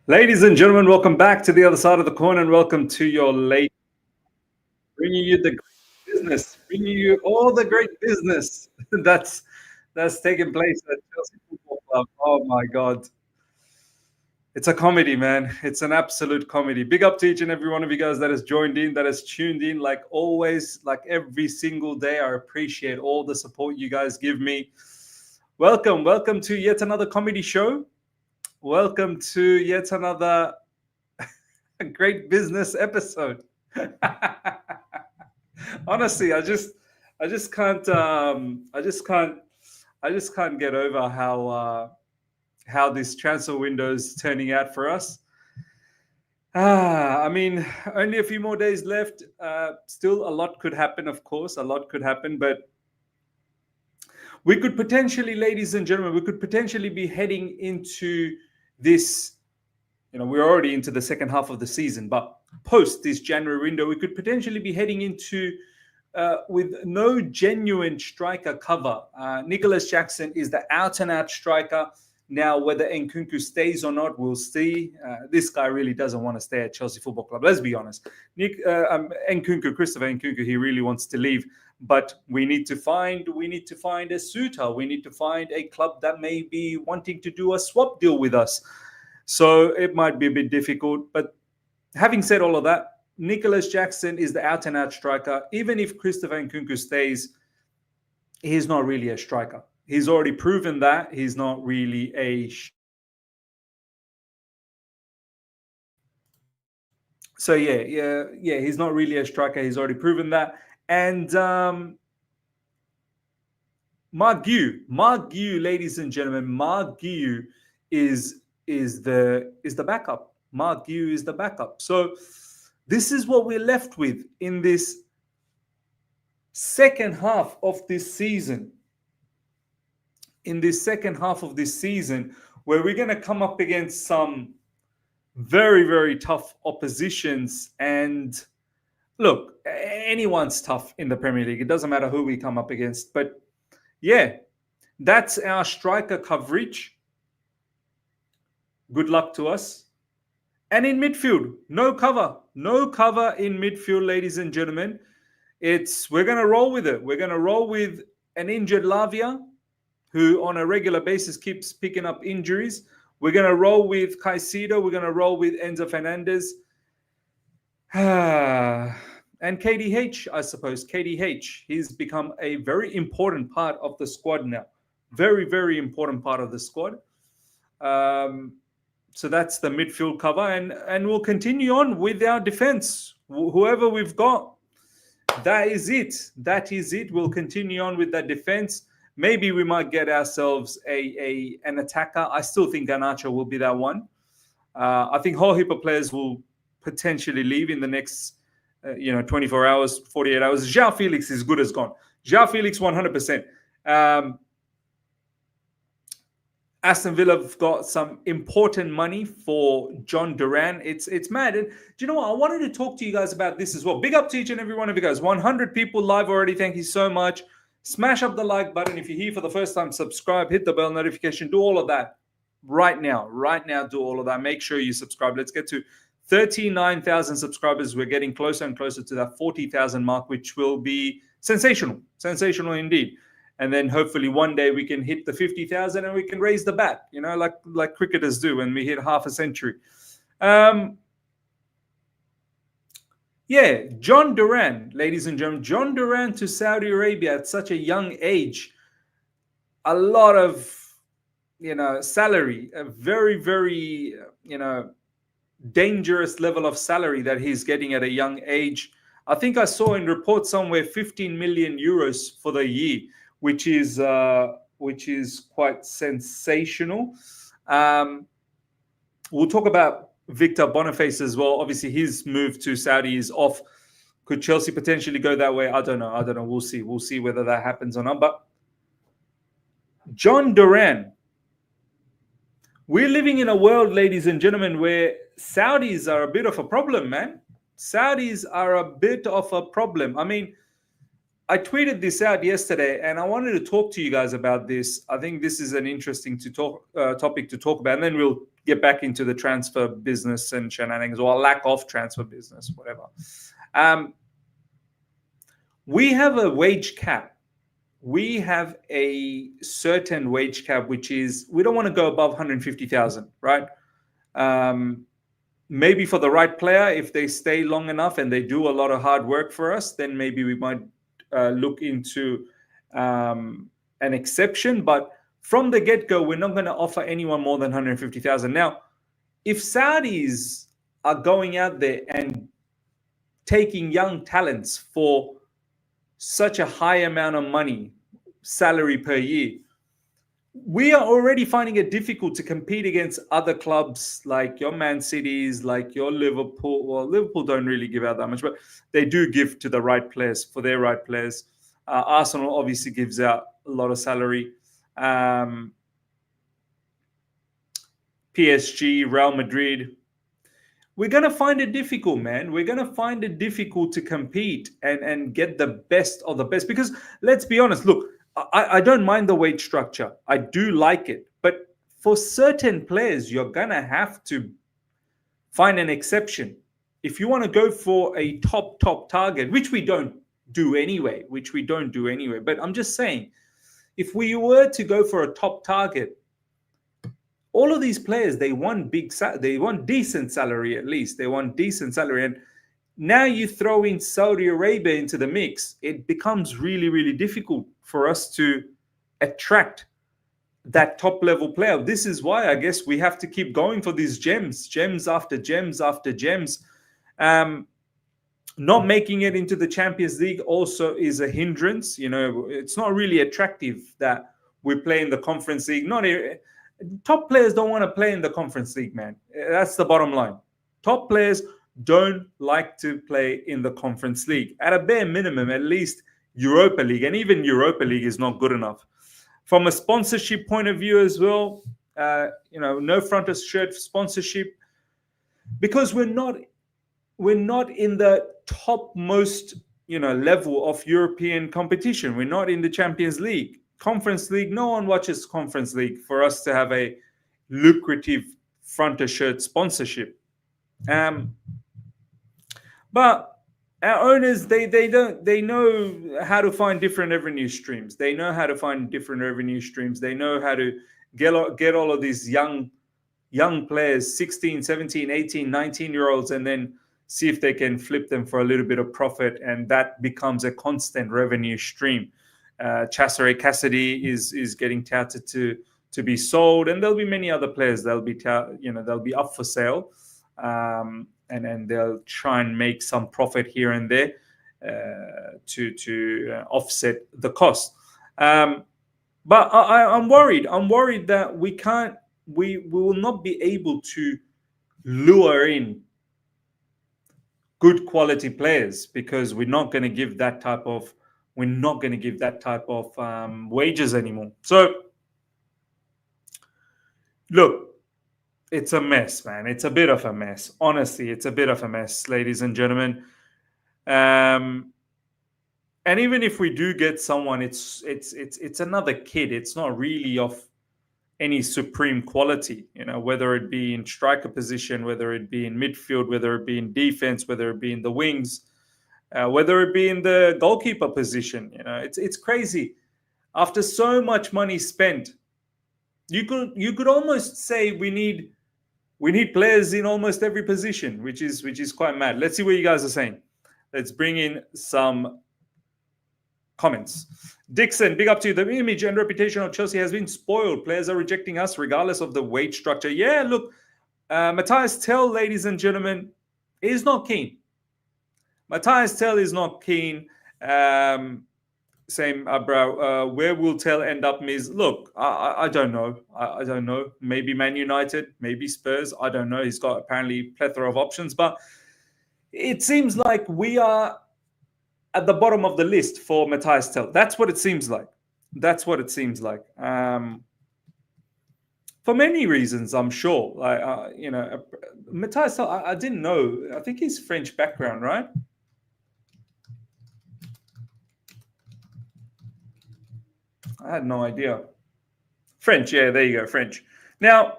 Ladies and gentlemen, welcome back to the other side of the coin, and welcome to your late, bringing you the great business, bringing you all the great business that's taking place at Chelsea Football Club. Oh my God. It's a comedy, man. It's an absolute comedy. Big up to each and every one of you guys that has joined in, that has tuned in. Like always, like every single day, I appreciate all the support you guys give me. Welcome to yet another comedy show. Welcome to yet another great business episode. Honestly, I just can't get over how this transfer window is turning out for us. I mean, only a few more days left. Still, a lot could happen, of course. A lot could happen, but we could potentially, ladies and gentlemen, we could potentially be heading into this. We're already into the second half of the season, but post this January window, we could potentially be heading into with no genuine striker cover. Nicholas Jackson is the out-and-out striker. Now, whether Nkunku stays or not, we'll see. This guy really doesn't want to stay at Chelsea Football Club. Let's be honest. Christopher Nkunku, he really wants to leave. But we need to find a suitor. We need to find a club that may be wanting to do a swap deal with us. So it might be a bit difficult. But having said all of that, Nicholas Jackson is the out-and-out striker. Even if Christopher Nkunku stays, he's not really a striker. He's already proven that he's not really a. So yeah, he's not really a striker. He's already proven that. And Mark Guiu, ladies and gentlemen, Mark Guiu is the backup. Mark Guiu is the backup. So this is what we're left with in this second half of this season. In this second half of this season, where we're going to come up against some very, very tough oppositions. And look, anyone's tough in the Premier League. It doesn't matter who we come up against. But yeah, that's our striker coverage. Good luck to us. And in midfield, no cover in midfield, ladies and gentlemen. We're going to roll with it. We're going to roll with an injured Lavia, who on a regular basis keeps picking up injuries. We're going to roll with Caicedo. We're going to roll with Enzo Fernandez. And KDH, I suppose. KDH. He's become a very important part of the squad now. Very, very important part of the squad. So that's the midfield cover. And we'll continue on with our defense. Whoever we've got, that is it. That is it. We'll continue on with that defense. Maybe we might get ourselves an attacker. I still think Garnacho will be that one. I think whole heap of players will potentially leave in the next 24 hours, 48 hours. João Felix is good as gone. João Felix, 100%. Aston Villa have got some important money for John Duran. It's mad. And do you know what? I wanted to talk to you guys about this as well. Big up to each and every one of you guys. 100 people live already. Thank you so much. Smash up the like button. If you're here for the first time, subscribe, hit the bell notification, do all of that right now. Right now, do all of that. Make sure you subscribe. Let's get to 39,000 subscribers. We're getting closer and closer to that 40,000 mark, which will be sensational. Sensational indeed. And then hopefully one day we can hit the 50,000 and we can raise the bat, like cricketers do when we hit half a century. Yeah, John Duran, ladies and gentlemen, John Duran to Saudi Arabia at such a young age. A lot of, salary, a very, very, dangerous level of salary that he's getting at a young age. I think I saw in report somewhere 15 million euros for the year, which is quite sensational. We'll talk about Victor Boniface as well. Obviously, his move to Saudi is off. Could Chelsea potentially go that way? I don't know. We'll see. We'll see whether that happens or not. But John Duran. We're living in a world, ladies and gentlemen, where Saudis are a bit of a problem, man. Saudis are a bit of a problem. I mean, I tweeted this out yesterday, and I wanted to talk to you guys about this. I think this is an interesting topic to talk about, and then we'll get back into the transfer business and shenanigans, or lack of transfer business, whatever. We have a wage cap. We have a certain wage cap, which is we don't want to go above 150,000, right? Maybe for the right player, if they stay long enough and they do a lot of hard work for us, then maybe we might look into an exception. But from the get-go, we're not going to offer anyone more than 150,000. Now, if Saudis are going out there and taking young talents for such a high amount of money, salary per year, we are already finding it difficult to compete against other clubs like your Man Cities, like your Liverpool. Well, Liverpool don't really give out that much, but they do give to the right players, for their right players. Arsenal obviously gives out a lot of salary. PSG, Real Madrid. We're going to find it difficult, man. We're going to find it difficult to compete and get the best of the best. Because let's be honest, look, I don't mind the wage structure. I do like it. But for certain players, you're going to have to find an exception. If you want to go for a top target, which we don't do anyway, But I'm just saying, if we were to go for a top target, all of these players, they want decent salary at least. They want decent salary. And now you throw in Saudi Arabia into the mix, it becomes really, really difficult for us to attract that top level player. This is why I guess we have to keep going for these gems after gems after gems. Not making it into the Champions League also is a hindrance. You know, it's not really attractive that we play in the Conference League. Top players don't want to play in the Conference League, man. That's the bottom line. Top players don't like to play in the Conference League. At a bare minimum, at least Europa League. And even Europa League is not good enough. From a sponsorship point of view as well, no front of shirt sponsorship. Because we're not in the topmost, level of European competition. We're not in the Champions League. Conference League, no one watches Conference League for us to have a lucrative front of shirt sponsorship. But our owners, they know how to find different revenue streams. They know how to get all of these young players, 16, 17, 18, 19-year-olds, and then see if they can flip them for a little bit of profit, and that becomes a constant revenue stream. Cesare Cassidy is getting touted to be sold, and there'll be many other players they'll be up for sale, and they'll try and make some profit here and there to offset the cost. But I'm worried. I'm worried that we will not be able to lure in good quality players because we're not going to give that type of wages anymore. So, look, it's a mess, man. It's a bit of a mess. Honestly, it's a bit of a mess, ladies and gentlemen. And even if we do get someone, it's another kid. It's not really of any supreme quality, whether it be in striker position, whether it be in midfield, whether it be in defense, whether it be in the wings. Whether it be in the goalkeeper position, it's crazy. After so much money spent, you could almost say we need players in almost every position, which is quite mad. Let's see what you guys are saying. Let's bring in some comments. Dixon, big up to you. The image and reputation of Chelsea has been spoiled. Players are rejecting us regardless of the wage structure. Yeah, look, Matthias Tell, ladies and gentlemen, is not keen. Matthias Tell is not keen. Same, bro. Where will Tell end up, Miz? Look, I don't know. I don't know. Maybe Man United, maybe Spurs. I don't know. He's got apparently a plethora of options. But it seems like we are at the bottom of the list for Matthias Tell. That's what it seems like. For many reasons, I'm sure. Matthias Tell, I didn't know. I think he's French background, right? I had no idea. French, yeah, there you go, French. Now,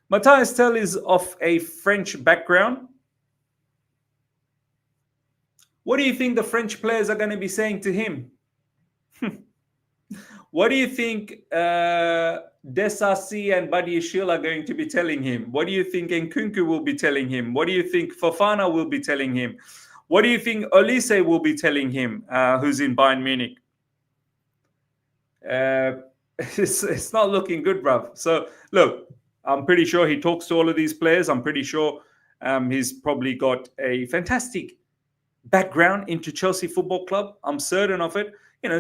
Matthias Tell is of a French background. What do you think the French players are going to be saying to him? What do you think Desassi and Badiashile are going to be telling him? What do you think Nkunku will be telling him? What do you think Fofana will be telling him? What do you think Olise will be telling him, who's in Bayern Munich? It's not looking good, bruv. So, look, I'm pretty sure he talks to all of these players. I'm pretty sure he's probably got a fantastic background into Chelsea Football Club. I'm certain of it. You know,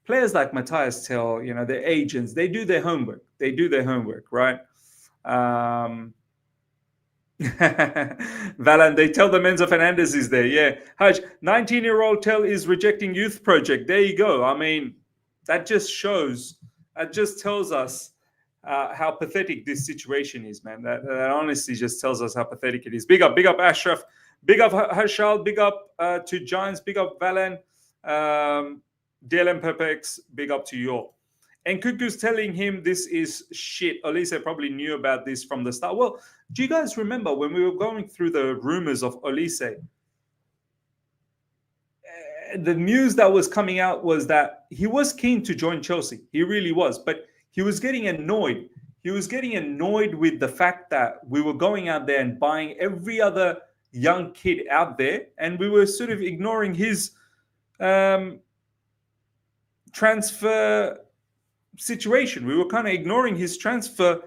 players like Matthias Tell, you know, their agents, they do their homework. They do their homework, right? Valan, they tell the Menzo Fernandez is there. Yeah. Haj, 19-year-old Tell is rejecting youth project. There you go. I mean, that just shows, that just tells us how pathetic this situation is, man. That honestly just tells us how pathetic it is. Big up Ashraf. Big up Harshal. Big up to Giants. Big up Valan. DLM Perpex. Big up to you. And Kuku's telling him this is shit. Olise probably knew about this from the start. Well, do you guys remember when we were going through the rumors of Olise? The news that was coming out was that he was keen to join Chelsea. He really was. But he was getting annoyed. He was getting annoyed with the fact that we were going out there and buying every other young kid out there. And we were sort of ignoring his transfer situation. We were kind of ignoring his transfer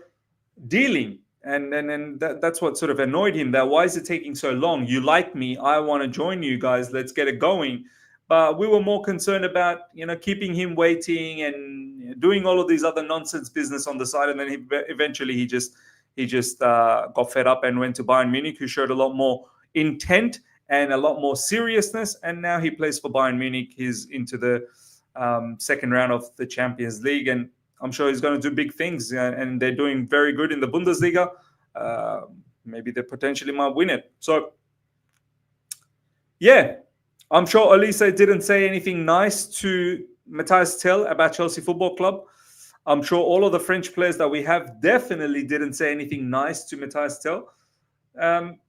dealing. And that's what sort of annoyed him. That why is it taking so long? You like me. I want to join you guys. Let's get it going. But we were more concerned about, you know, keeping him waiting and doing all of these other nonsense business on the side. And then eventually he just got fed up and went to Bayern Munich, who showed a lot more intent and a lot more seriousness. And now he plays for Bayern Munich. He's into the second round of the Champions League, and I'm sure he's going to do big things. And they're doing very good in the Bundesliga. Maybe they potentially might win it. So, yeah. I'm sure Olise didn't say anything nice to Matthias Tell about Chelsea Football Club. I'm sure all of the French players that we have definitely didn't say anything nice to Matthias Tell. And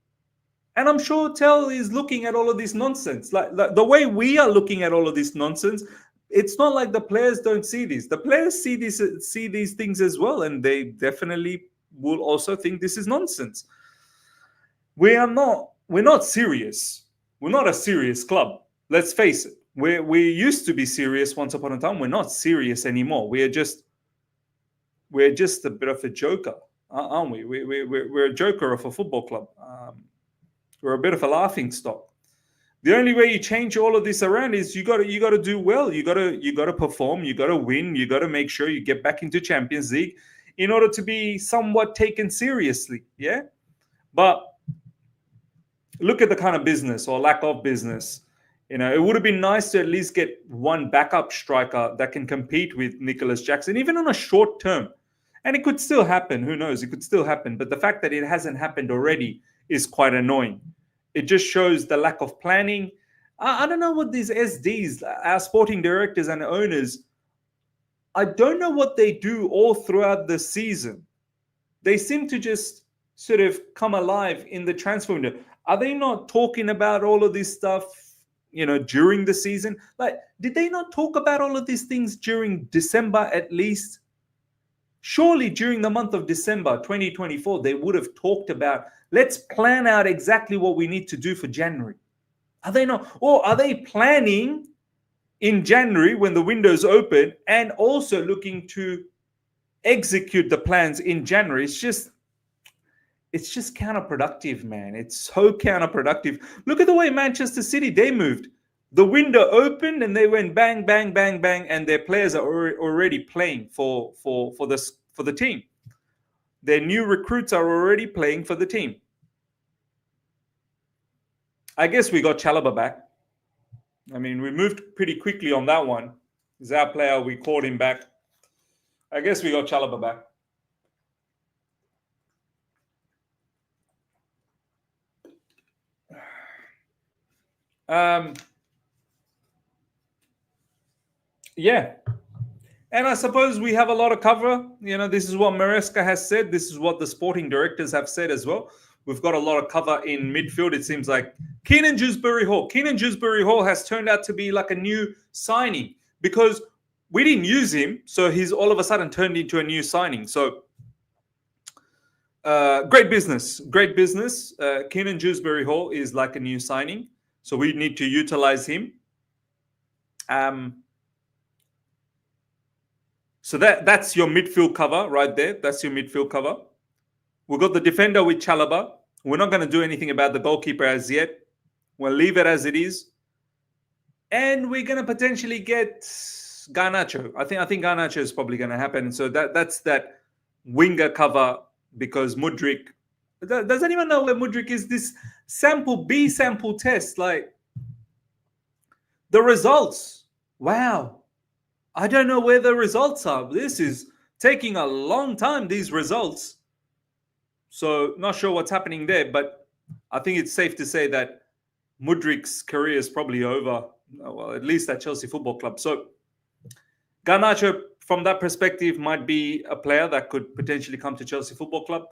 I'm sure Tell is looking at all of this nonsense. Like the way we are looking at all of this nonsense, it's not like the players don't see this. The players see these things as well, and they definitely will also think this is nonsense. We're not serious. We're not a serious club. Let's face it. We used to be serious once upon a time. We're not serious anymore. We're just a bit of a joker, aren't we? We're a joker of a football club. We're a bit of a laughing stock. The only way you change all of this around is you got to do well. You got to perform. You got to win. You got to make sure you get back into Champions League in order to be somewhat taken seriously. Yeah, but look at the kind of business or lack of business. You know, it would have been nice to at least get one backup striker that can compete with Nicholas Jackson, even on a short term. And it could still happen. Who knows? It could still happen. But the fact that it hasn't happened already is quite annoying. It just shows the lack of planning. I don't know what these SDs, our sporting directors and owners, I don't know what they do all throughout the season. They seem to just sort of come alive in the transfer window. Are they not talking about all of this stuff, you know, during the season? Like, did they not talk about all of these things during December at least? Surely during the month of December 2024, they would have talked about, let's plan out exactly what we need to do for January. Are they not? Or are they planning in January when the window's open and also looking to execute the plans in January? It's just counterproductive, man. It's so counterproductive. Look at the way Manchester City, they moved. The window opened and they went bang, bang, bang, bang, and their players are already playing for the team. Their new recruits are already playing for the team. I guess we got Chalobah back. I mean, we moved pretty quickly on that one. He's our player. We called him back. I guess we got Chalobah back. Yeah. And I suppose we have a lot of cover. This is what Maresca has said. This is what the sporting directors have said as well. We've got a lot of cover in midfield. It seems like Keenan Dewsbury Hall. Keenan Dewsbury Hall has turned out to be like a new signing because we didn't use him. So he's all of a sudden turned into a new signing. So great business. Great business. Keenan Dewsbury Hall is like a new signing. So we need to utilize him. So that's your midfield cover right there. That's your midfield cover. We've got the defender with Chalaba. We're not going to do anything about the goalkeeper as yet. We'll leave it as it is. And we're going to potentially get Garnacho. I think Garnacho is probably going to happen. So that's that winger cover because Mudryk. Does anyone know where Mudryk is? This B sample test, like the results. Wow. I don't know where the results are. This is taking a long time, these results. So not sure what's happening there, but I think it's safe to say that Mudryk's career is probably over, well, at least at Chelsea Football Club. So Garnacho, from that perspective, might be a player that could potentially come to Chelsea Football Club.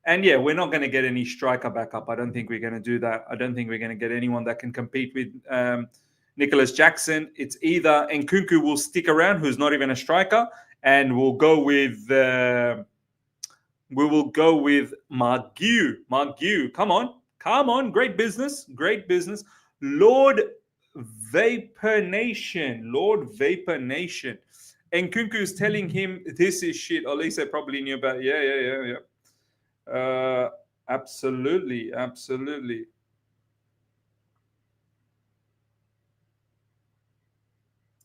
And yeah, we're not going to get any striker backup. I don't think we're going to do that. I don't think we're going to get anyone that can compete with Nicholas Jackson. It's either Nkunku will stick around, who's not even a striker, and we'll go with Margue. Margue, come on, great business. Lord Vapor Nation. Nkunku is telling him this is shit. Olise probably knew about. Yeah.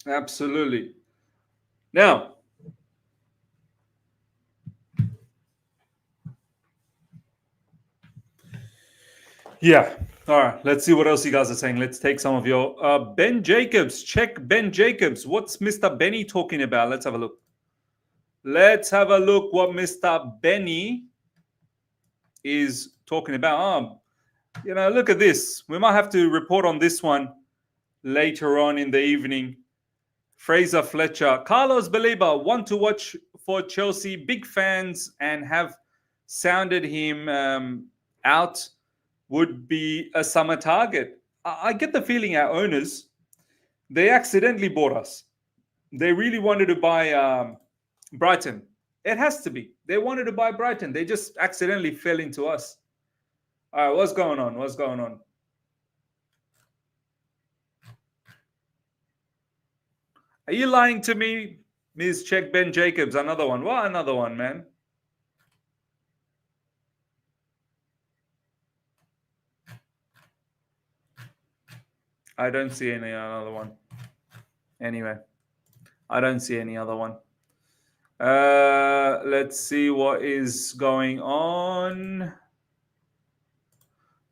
Absolutely. Now, yeah. All right. Let's see what else you guys are saying. Let's take some of your Ben Jacobs. Check Ben Jacobs. What's Mr. Benny talking about? Let's have a look. What Mr. Benny is talking about. Look at this. We might have to report on this one later on in the evening. Fraser Fletcher, Carlos Baleba, want to watch for Chelsea. Big fans and have sounded him out. Would be a summer target. I get the feeling our owners, they accidentally bought us. They really wanted to buy Brighton. It has to be. They wanted to buy Brighton. They just accidentally fell into us. All right, what's going on? Are you lying to me, Ms. Check Ben Jacobs? Another one. What another one, man? I don't see any other one. Anyway, I don't see any other one. Let's see what is going on.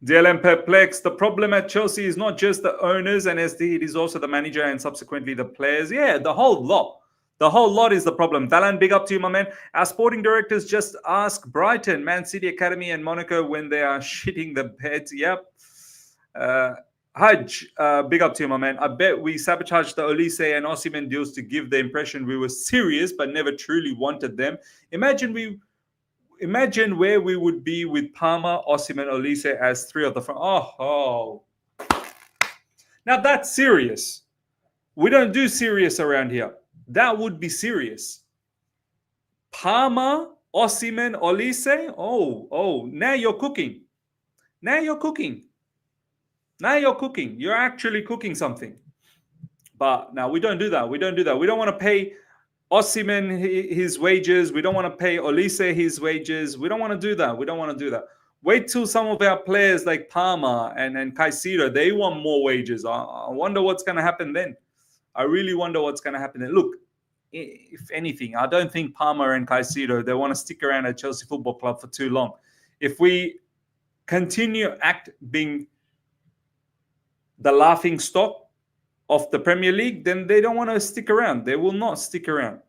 DLM perplexed. The problem at Chelsea is not just the owners and SD, it is also the manager and subsequently the players. Yeah, the whole lot. The whole lot is the problem. Dalan, big up to you, my man. Our sporting directors just ask Brighton, Man City Academy, and Monaco when they are shitting the bed. Yep. Haj, big up to you, my man. I bet we sabotaged the Olise and Osimhen deals to give the impression we were serious but never truly wanted them. Imagine where we would be with Palmer, Osimhen, Olise as three of the front. Oh. Now that's serious. We don't do serious around here. That would be serious. Palmer, Osimhen, Olise. Oh. Now you're cooking. You're actually cooking something. But now we don't do that. We don't want to pay Osimhen his wages. We don't want to pay Olise his wages. We don't want to do that. Wait till some of our players like Palmer and Caicedo, they want more wages. I wonder what's going to happen then. I really wonder what's going to happen then. Look, if anything, I don't think Palmer and Caicedo, they want to stick around at Chelsea Football Club for too long. If we continue being the laughing stock of the Premier League, then they don't want to stick around. They will not stick around.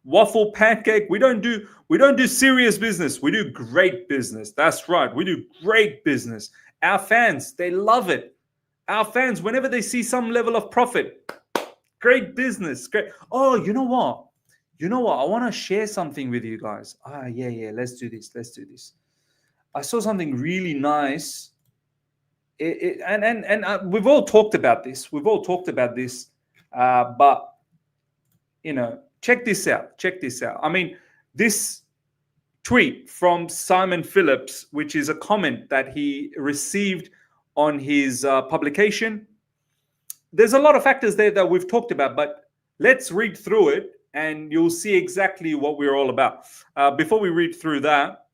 Waffle pancake. We don't do serious business. We do great business. That's right. We do great business. Our fans, they love it. Our fans, whenever they see some level of profit, Great business. Great. Oh, you know what? I want to share something with you guys. Yeah. Let's do this. I saw something really nice. We've all talked about this. But check this out. I mean, this tweet from Simon Phillips, which is a comment that he received on his publication. There's a lot of factors there that we've talked about, but let's read through it and you'll see exactly what we're all about. Before we read through that,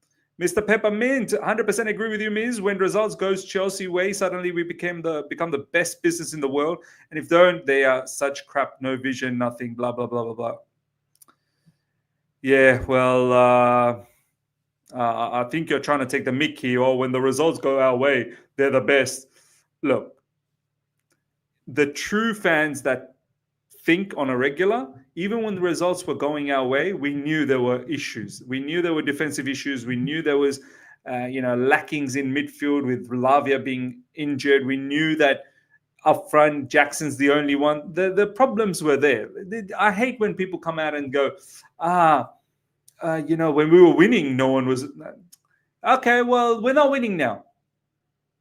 Mr. Peppermint, 100% agree with you, Miz. When results goes Chelsea way, suddenly we become the best business in the world. And if don't, they are such crap, no vision, nothing, blah, blah, blah, blah, blah. Yeah, well, I think you're trying to take the mick here, or when the results go our way, they're the best. Look, the true fans that think on a regular, even when the results were going our way, we knew there were issues. We knew there were defensive issues. We knew there was, lackings in midfield with Lavia being injured. We knew that up front, Jackson's the only one. The problems were there. I hate when people come out and go, when we were winning, no one was. Okay, well, we're not winning now.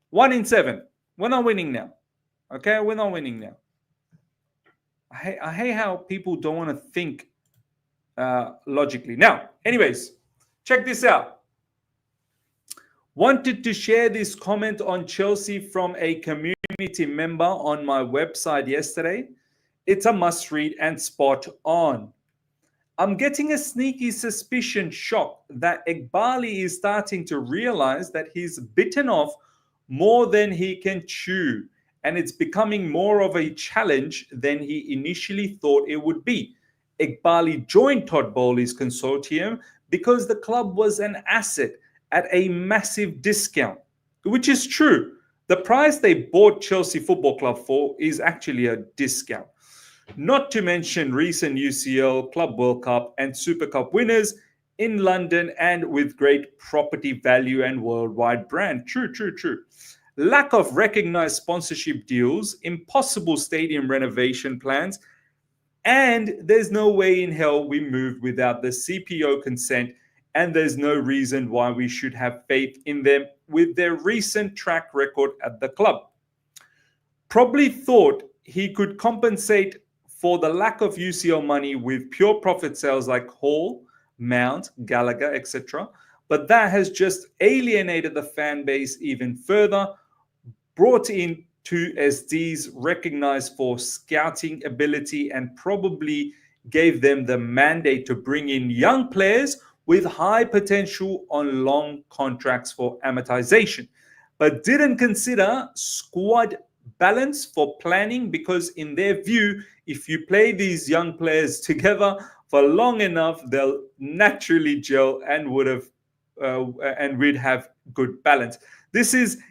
1 in 7. We're not winning now. Okay, we're not winning now. I hate how people don't want to think logically. Now, anyways, check this out. Wanted to share this comment on Chelsea from a community member on my website yesterday. It's a must read and spot on. I'm getting a sneaky suspicion shock that Eghbali is starting to realize that he's bitten off more than he can chew, and it's becoming more of a challenge than he initially thought it would be. Eghbali joined Todd Bowley's consortium because the club was an asset at a massive discount, which is true. The price they bought Chelsea Football Club for is actually a discount. Not to mention recent UCL, Club World Cup, and Super Cup winners in London and with great property value and worldwide brand. True. Lack of recognized sponsorship deals, impossible stadium renovation plans, and there's no way in hell we move without the CPO consent, and there's no reason why we should have faith in them with their recent track record at the club. Probably thought he could compensate for the lack of UCL money with pure profit sales like Hall, Mount, Gallagher, etc. But that has just alienated the fan base even further, brought in two SDs recognized for scouting ability, and probably gave them the mandate to bring in young players with high potential on long contracts for amortization, but didn't consider squad balance for planning, because in their view, if you play these young players together for long enough, they'll naturally gel and we'd have good balance. This is,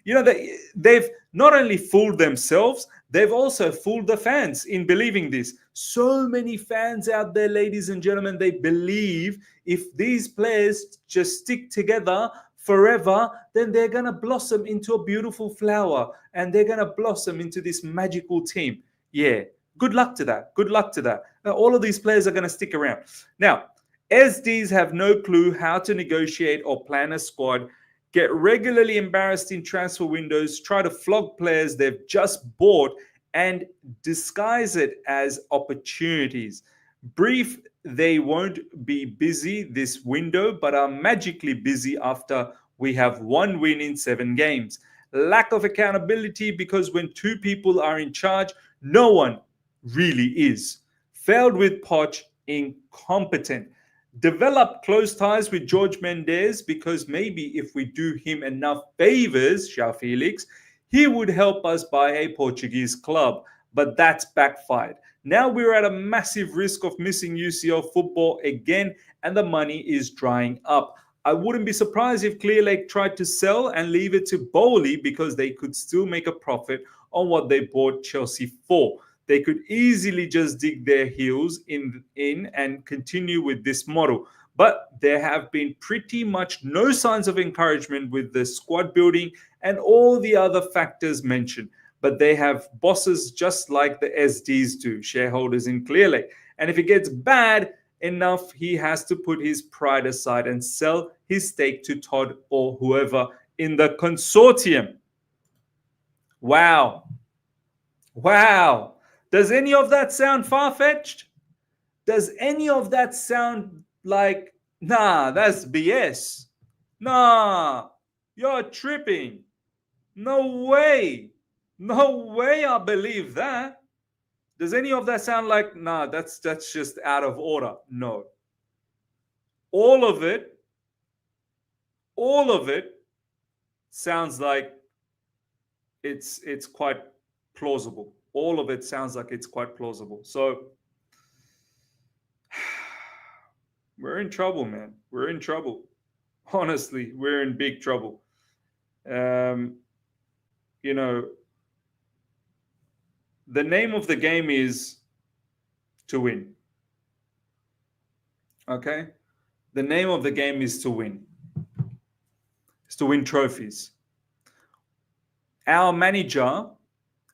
they've not only fooled themselves, they've also fooled the fans in believing this. So many fans out there, ladies and gentlemen, they believe if these players just stick together forever, then they're going to blossom into a beautiful flower and they're going to blossom into this magical team. Yeah, good luck to that. All of these players are going to stick around. Now, SDs have no clue how to negotiate or plan a squad, get regularly embarrassed in transfer windows, try to flog players they've just bought, and disguise it as opportunities. Brief, they won't be busy this window, but are magically busy after we have 1 win in 7 games. Lack of accountability, because when 2 people are in charge, no one really is. Failed with Poch, incompetent. Develop close ties with George Mendes, because maybe if we do him enough favors, João Felix, he would help us buy a Portuguese club, but that's backfired. Now we're at a massive risk of missing UCL football again, and the money is drying up. I wouldn't be surprised if Clearlake tried to sell and leave it to Bowley, because they could still make a profit on what they bought Chelsea for. They could easily just dig their heels in and continue with this model. But there have been pretty much no signs of encouragement with the squad building and all the other factors mentioned. but they have bosses just like the SDs do, shareholders in Clearlake. And if it gets bad enough, he has to put his pride aside and sell his stake to Todd or whoever in the consortium. Wow. Wow. Does any of that sound far-fetched? Does any of that sound like, nah, that's BS? Nah, you're tripping. No way. No way I believe that. Does any of that sound like, nah, that's just out of order? No. All of it sounds like it's quite plausible. All of it sounds like it's quite plausible. So we're in trouble, man. We're in trouble. Honestly, we're in big trouble. You know, the name of the game is to win. Okay? The name of the game is to win. It's to win trophies. Our manager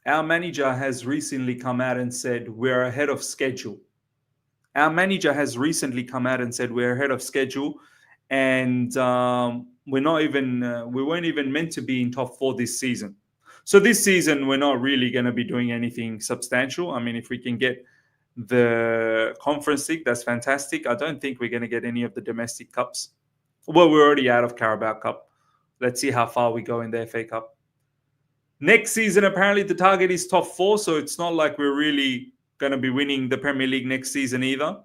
has recently come out and said we're ahead of schedule. Our manager has recently come out and said we're ahead of schedule, and we weren't even meant to be in top 4 this season. So this season we're not really going to be doing anything substantial. I mean, if we can get the Conference League, that's fantastic. I don't think we're going to get any of the domestic cups. Well, we're already out of Carabao Cup. Let's see how far we go in the FA Cup. Next season, apparently the target is top 4, so it's not like we're really going to be winning the Premier League next season either.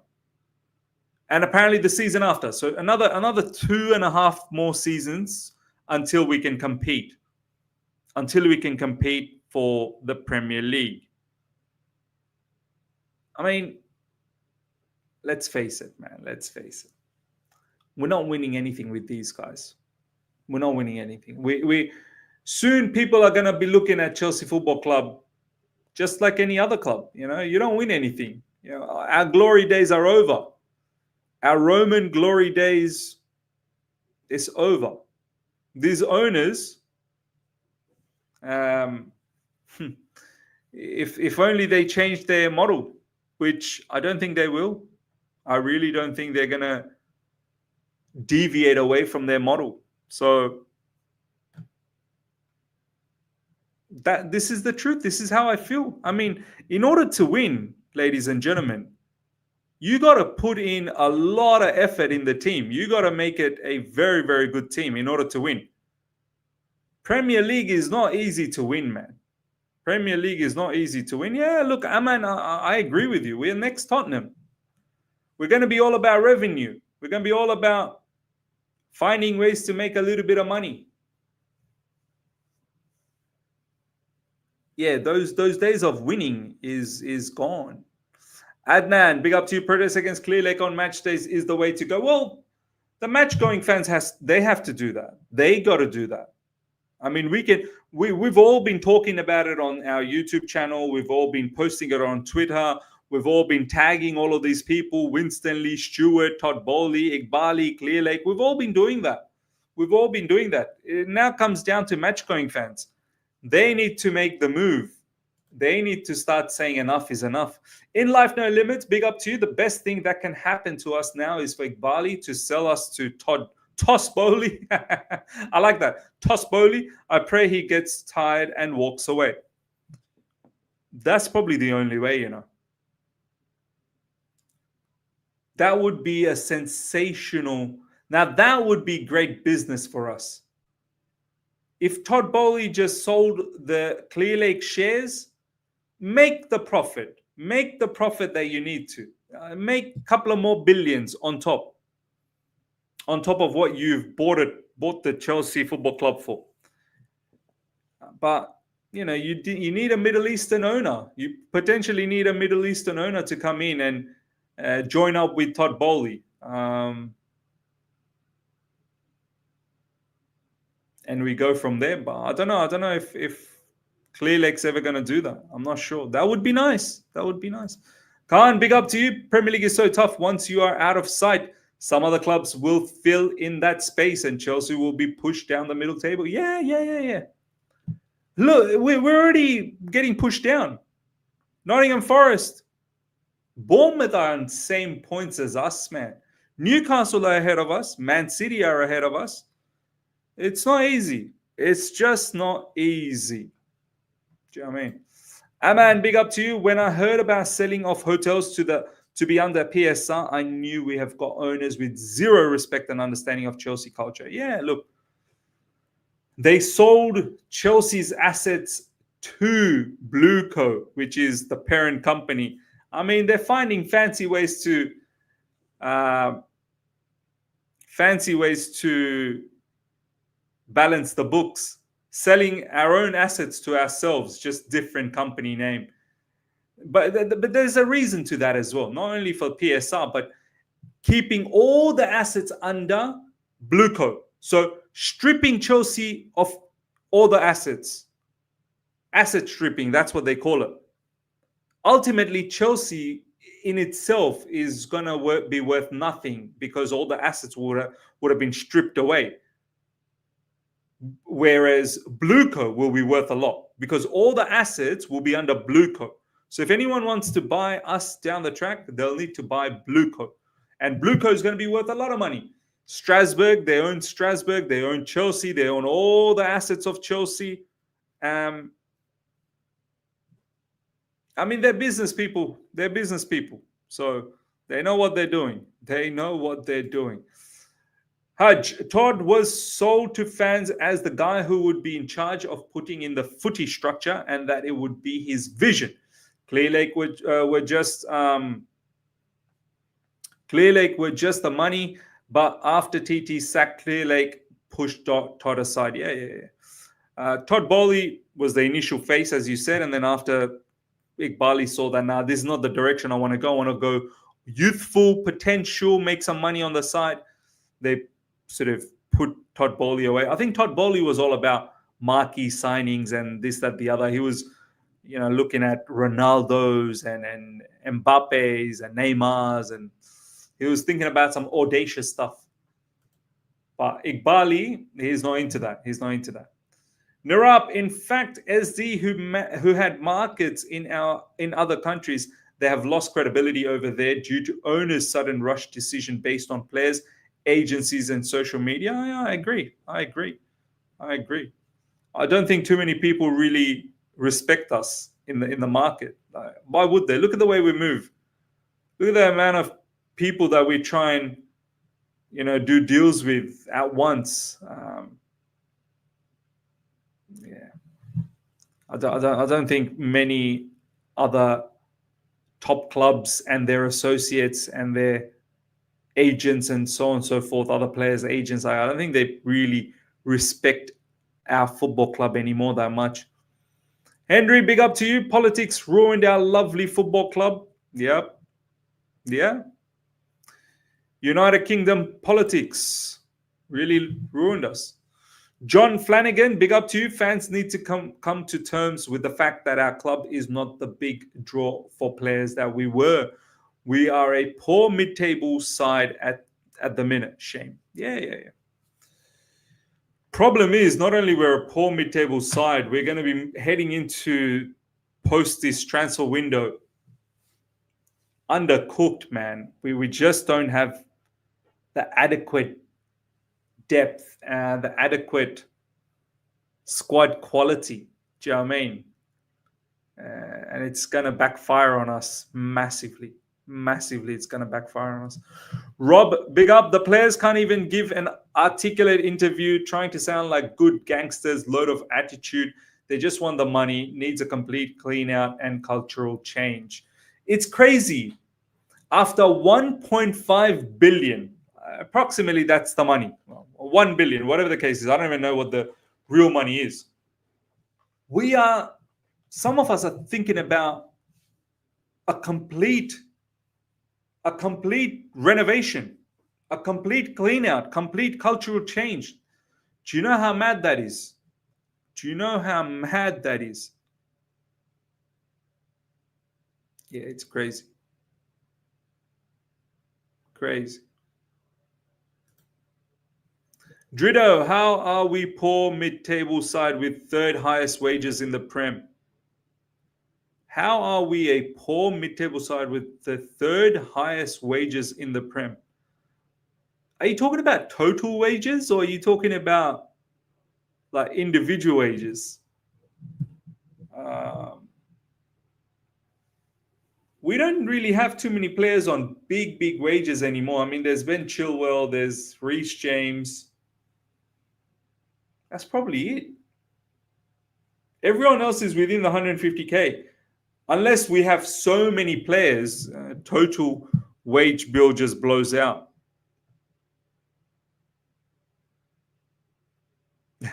And apparently the season after. So another 2.5 more seasons until we can compete. Until we can compete for the Premier League. I mean, let's face it, man. Let's face it. We're not winning anything with these guys. We're not winning anything. We soon people are going to be looking at Chelsea Football Club just like any other club. You know, you don't win anything. You know, our glory days are over. Our Roman glory days is over. These owners, if only they changed their model, which I don't think they will. I really don't think they're going to deviate away from their model. So this is the truth. This is how I feel. I mean, in order to win, ladies and gentlemen, you got to put in a lot of effort in the team. You got to make it a very, very good team in order to win. Premier League is not easy to win, man. Premier League is not easy to win. Yeah, look, Aman, I agree with you. We're next Tottenham. We're going to be all about revenue. We're going to be all about finding ways to make a little bit of money. Yeah, those days of winning is gone. Adnan, big up to you. Protest against Clearlake on match days is the way to go. Well, the match-going fans they have to do that. They got to do that. I mean, we've all been talking about it on our YouTube channel. We've all been posting it on Twitter. We've all been tagging all of these people: Winston Lee, Stewart, Todd Bowley, Iqbali, Clearlake. We've all been doing that. It now comes down to match-going fans. They need to make the move. They need to start saying enough is enough. In Life No Limits, big up to you. The best thing that can happen to us now is for Iqbali to sell us to Toss Bowley. I like that. Toss Bowley. I pray he gets tired and walks away. That's probably the only way, you know. That would be a sensational... Now, that would be great business for us. If Todd Bowley just sold the Clearlake shares, make the profit. Make the profit that you need to. Make a couple of more billions on top of what you've bought the Chelsea Football Club for. But, you know, you need a Middle Eastern owner. You potentially need a Middle Eastern owner to come in and join up with Todd Bowley. And we go from there. But I don't know if Clearlake's ever going to do that. I'm not sure. That would be nice. Khan, big up to you. Premier League is so tough. Once you are out of sight, some other clubs will fill in that space and Chelsea will be pushed down the middle table. Yeah. Look, we're already getting pushed down. Nottingham Forest, Bournemouth are on same points as us, man. Newcastle are ahead of us. Man City are ahead of us. It's not easy. It's just not easy. Do you know what I mean? Aman, big up to you. When I heard about selling off hotels to be under PSR, I knew we have got owners with zero respect and understanding of Chelsea culture. Yeah, look, they sold Chelsea's assets to Blueco, which is the parent company. I mean, they're finding uh, fancy ways to balance the books, selling our own assets to ourselves, just different company name. But there's a reason to that as well, not only for PSR, but keeping all the assets under Blueco. So stripping Chelsea of all the assets, asset stripping, that's what they call it. Ultimately, Chelsea in itself is going to be worth nothing because all the assets would have been stripped away. Whereas Blueco will be worth a lot because all the assets will be under Blueco. So if anyone wants to buy us down the track, they'll need to buy Blueco. And Blueco is going to be worth a lot of money. Strasbourg, they own Chelsea, they own all the assets of Chelsea. I mean, they're business people. They're business people. So they know what they're doing. They know what they're doing. Haj, Todd was sold to fans as the guy who would be in charge of putting in the footy structure and that it would be his vision. Clear Lake were just the money, but after TT sacked Clear Lake, pushed Todd aside. Yeah. Todd Bowley was the initial face, as you said, and then after Iqbali saw that, nah, this is not the direction I want to go. I want to go youthful potential, make some money on the side. They sort of put Todd Bowley away. I think Todd Bowley was all about marquee signings and this, that, the other. He was, looking at Ronaldo's and Mbappe's and Neymar's, and he was thinking about some audacious stuff. But Iqbali, he's not into that. Nirab, in fact, SD who had markets in other countries, they have lost credibility over there due to owners' sudden rush decision based on players, agencies, and social media. I agree. I don't think too many people really respect us in the market. Why would they? Look at the way we move. Look at the amount of people that we try and do deals with at once. I don't think many other top clubs and their associates and their agents and so on and so forth, other players, agents, I don't think they really respect our football club anymore that much. Henry, big up to you. Politics ruined our lovely football club. Yep. Yeah. United Kingdom politics really ruined us. John Flanagan, big up to you. Fans need to come to terms with the fact that our club is not the big draw for players that we were. We are a poor mid-table side at the minute. Shame. Yeah. Problem is, not only we're a poor mid-table side, we're going to be heading into post this transfer window undercooked, man. We just don't have the adequate depth, the adequate squad quality. Do you know what I mean? And it's going to backfire on us massively. It's going to backfire on us. Rob, big up. The players can't even give an articulate interview, trying to sound like good gangsters, load of attitude. They just want the money, needs a complete clean out and cultural change. It's crazy. After 1.5 billion, approximately that's the money. 1 billion, whatever the case is. I don't even know what the real money is. Some of us are thinking about a complete renovation, a complete clean out, complete cultural change. Do you know how mad that is? Yeah, it's crazy. Drido, how are we poor mid-table side with third highest wages in the Prem? How are we a poor mid-table side with the third highest wages in the Prem? Are you talking about total wages or are you talking about like individual wages? We don't really have too many players on big wages anymore. I mean, there's Ben Chilwell, there's Reece James. That's probably it. Everyone else is within the 150K. Unless we have so many players, total wage bill just blows out.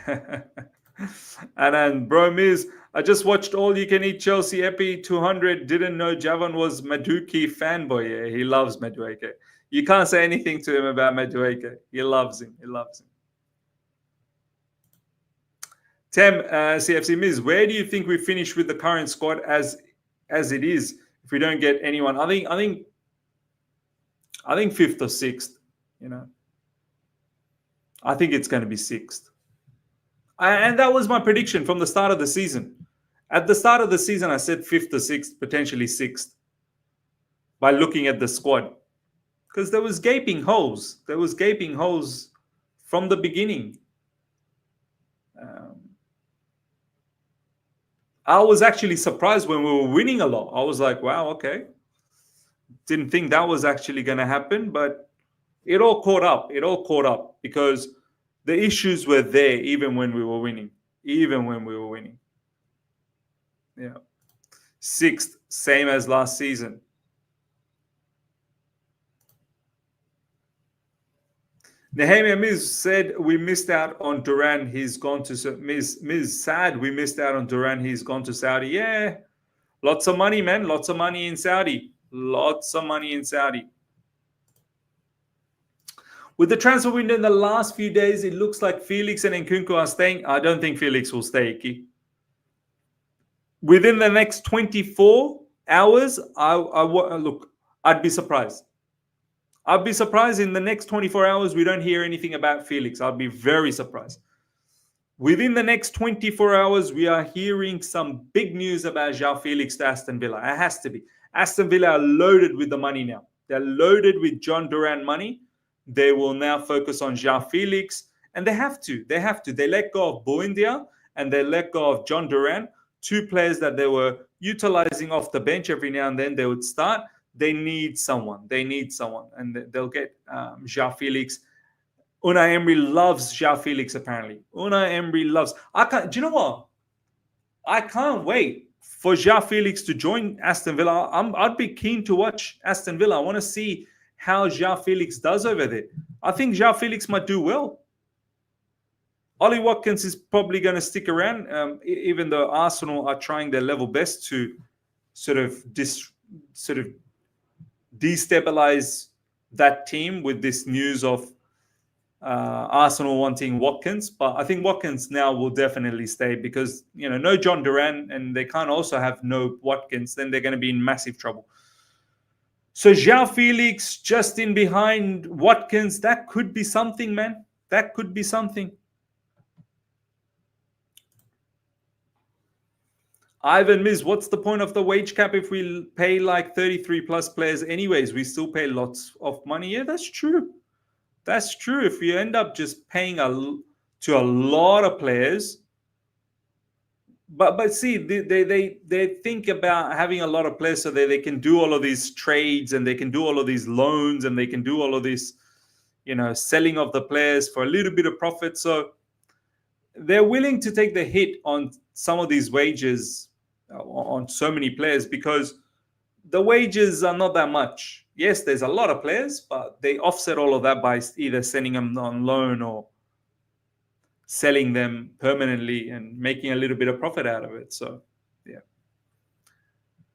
And then bro Miz, I just watched All You Can Eat Chelsea Epi 200. Didn't know Javan was Madueke fanboy. Yeah, he loves Madueke. You can't say anything to him about Madueke. He loves him. He loves him. Tem, CFC Miz, where do you think we finish with the current squad as it is? If we don't get anyone, I think fifth or sixth. You know, I think it's going to be sixth. And that was my prediction from the start of the season. At the start of the season, I said fifth or sixth, potentially sixth, by looking at the squad. Because there was gaping holes. There was gaping holes from the beginning. I was actually surprised when we were winning a lot. I was like, wow, okay. Didn't think that was actually going to happen, but it all caught up. It all caught up because the issues were there even when we were winning. Even when we were winning. Yeah. Sixth, same as last season. Nehemiah Miz said we missed out on Duran. He's gone to Miz sad we missed out on Duran. He's gone to Saudi. Yeah. Lots of money, man. Lots of money in Saudi. Lots of money in Saudi. With the transfer window in the last few days, it looks like Felix and Nkunku are staying. I don't think Felix will stay, Iki. Within the next 24 hours, look, I'd be surprised. I'd be surprised in the next 24 hours we don't hear anything about Felix. I'd be very surprised. Within the next 24 hours, we are hearing some big news about João Felix to Aston Villa. It has to be. Aston Villa are loaded with the money now. They're loaded with John Duran money. They will now focus on João Felix. And they have to. They have to. They let go of Buendia and they let go of John Duran, two players that they were utilizing off the bench every now and then. They would start. They need someone. They need someone. And they'll get João Felix. Unai Emery loves João Felix, apparently. Unai Emery loves... Do you know what? I can't wait for João Felix to join Aston Villa. I'd be keen to watch Aston Villa. I want to see how João Felix does over there. I think João Felix might do well. Ollie Watkins is probably going to stick around, even though Arsenal are trying their level best to sort of destabilize that team with this news of Arsenal wanting Watkins. But I think Watkins now will definitely stay because, no John Duran and they can't also have no Watkins. Then they're going to be in massive trouble. So João Felix just in behind Watkins, that could be something, man. That could be something. Ivan Miz, what's the point of the wage cap if we pay like 33 plus players anyways? We still pay lots of money. Yeah, that's true. That's true. If you end up just paying to a lot of players, but see, they think about having a lot of players so that they can do all of these trades and they can do all of these loans and they can do all of this, selling of the players for a little bit of profit. So they're willing to take the hit on some of these wages on so many players because the wages are not that much. Yes, there's a lot of players, but they offset all of that by either sending them on loan or selling them permanently and making a little bit of profit out of it. So, yeah,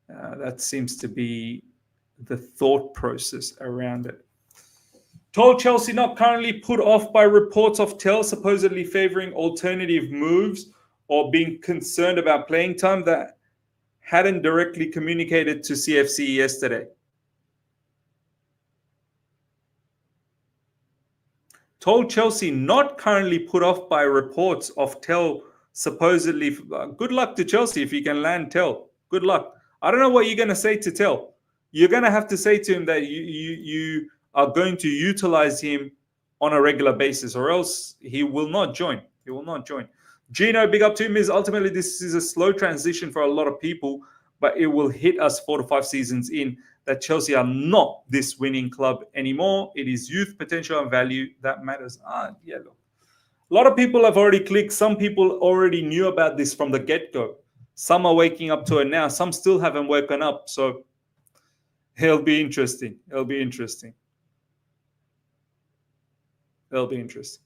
that seems to be the thought process around it. Told Chelsea not currently put off by reports of Tel supposedly favouring alternative moves or being concerned about playing time that hadn't directly communicated to CFC yesterday. told Chelsea not currently put off by reports of Tell supposedly. Good luck to Chelsea if you can land Tell. Good luck. I don't know what you're going to say to Tell. You're going to have to say to him that you are going to utilize him on a regular basis, or else he will not join. He will not join. Gino, big up to him. Is ultimately this is a slow transition for a lot of people, but it will hit us 4 to 5 seasons in that Chelsea are not this winning club anymore. It is youth potential and value that matters. Yeah, look. A lot of people have already clicked. Some people already knew about this from the get-go. Some are waking up to it now. Some still haven't woken up. So it'll be interesting. It'll be interesting. It'll be interesting.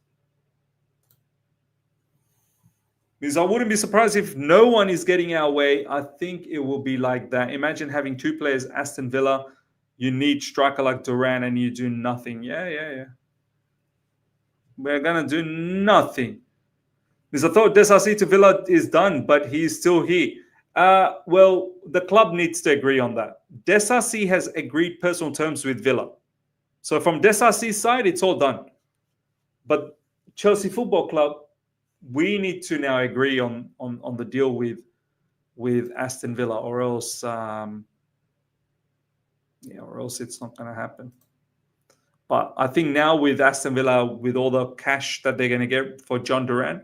Because I wouldn't be surprised if no one is getting our way. I think it will be like that. Imagine having 2 players, Aston Villa. You need striker like Duran and you do nothing. Yeah. We're going to do nothing. Because I thought Desasi to Villa is done, but he's still here. Well, the club needs to agree on that. Desasi has agreed personal terms with Villa. So from Desasi's side, it's all done. But Chelsea Football Club, we need to now agree on the deal with Aston Villa, or else it's not going to happen. But I think now with Aston Villa, with all the cash that they're going to get for John Duran, I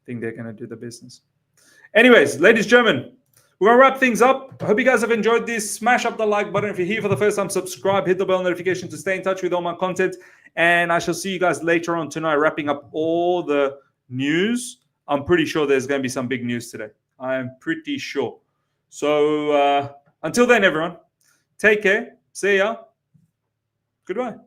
think they're going to do the business. Anyways, ladies and gentlemen, we're going to wrap things up. I hope you guys have enjoyed this. Smash up the like button. If you're here for the first time, subscribe, hit the bell notification to stay in touch with all my content. And I shall see you guys later on tonight, wrapping up all the news. I'm pretty sure there's going to be some big news today. I am pretty sure. So until then, everyone, take care. See ya. Goodbye.